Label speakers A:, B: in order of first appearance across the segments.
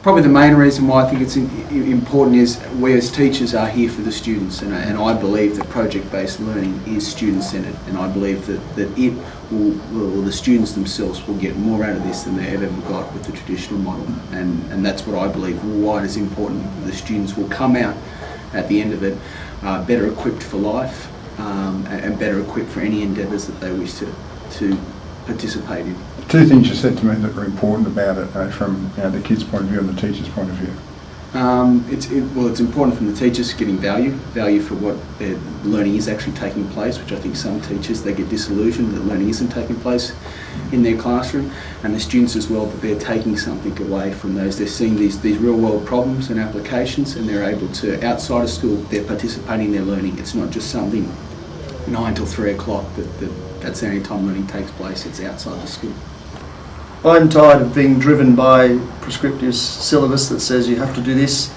A: Probably the main reason why I think it's important is we as teachers are here for the students, and I believe that project-based learning is student-centred, and I believe that the students themselves will get more out of this than they've ever got with the traditional model, and that's what I believe why it is important. The students will come out at the end of it better equipped for life and better equipped for any endeavours that they wish to participate in.
B: Two things you said to me that are important about it from the kids' point of view and the teacher's point of view.
A: It's important from the teachers getting value for what their learning is actually taking place, which I think some teachers, they get disillusioned that learning isn't taking place in their classroom, and the students as well, that they're taking something away from those. They're seeing these real world problems and applications, and they're able to, outside of school, they're participating in their learning. It's not just something 9 till 3 o'clock that's the only time learning takes place. It's outside the school.
C: I'm tired of being driven by prescriptive syllabus that says you have to do this,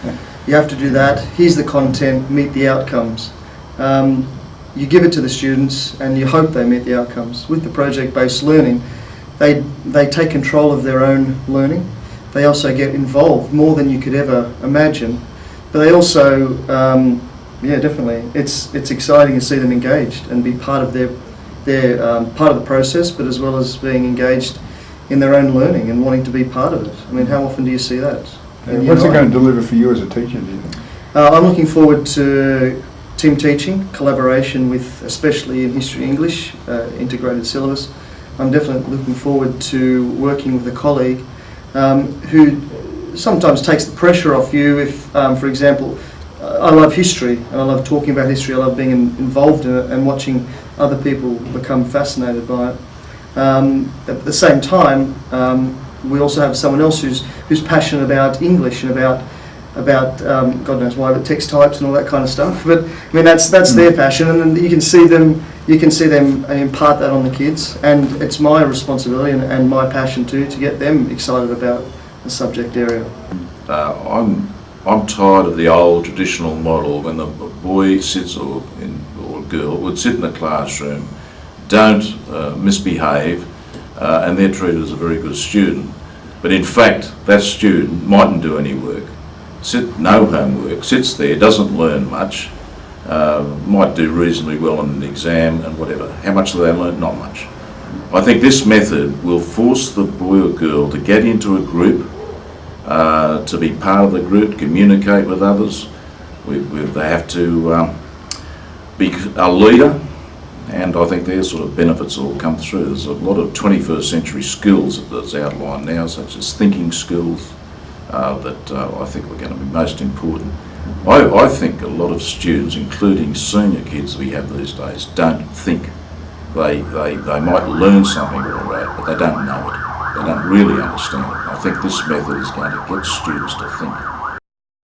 C: you have to do that, here's the content, meet the outcomes. You give it to the students and you hope they meet the outcomes. With the project-based learning, they take control of their own learning. They also get involved more than you could ever imagine. But they also, definitely, it's exciting to see them engaged and be part of part of the process, but as well as being engaged in their own learning and wanting to be part of it. I mean, how often do you see that?
B: What's it going to deliver for you as a teacher, do you think?
C: I'm looking forward to team teaching, collaboration with, especially in history English, integrated syllabus. I'm definitely looking forward to working with a colleague who sometimes takes the pressure off you if, for example, I love history and I love talking about history, I love being involved in it and watching other people become fascinated by it. At the same time, we also have someone else who's passionate about English and about God knows why, but text types and all that kind of stuff. But I mean, that's their passion, and then you can see them impart that on the kids, and it's my responsibility and my passion too to get them excited about the subject area.
D: I'm tired of the old traditional model when the boy sits or a girl would sit in the classroom, don't misbehave, and they're treated as a very good student. But in fact, that student mightn't do any work, no homework, sits there, doesn't learn much, might do reasonably well on an exam and whatever. How much do they learn? Not much. I think this method will force the boy or girl to get into a group, to be part of the group, communicate with others. They have to be a leader. And I think their sort of benefits will come through. There's a lot of 21st century skills that's outlined now, such as thinking skills, that I think are going to be most important. I think a lot of students, including senior kids we have these days, don't think. They might learn something all right, but they don't know it. They don't really understand it. I think this method is going to get students to think.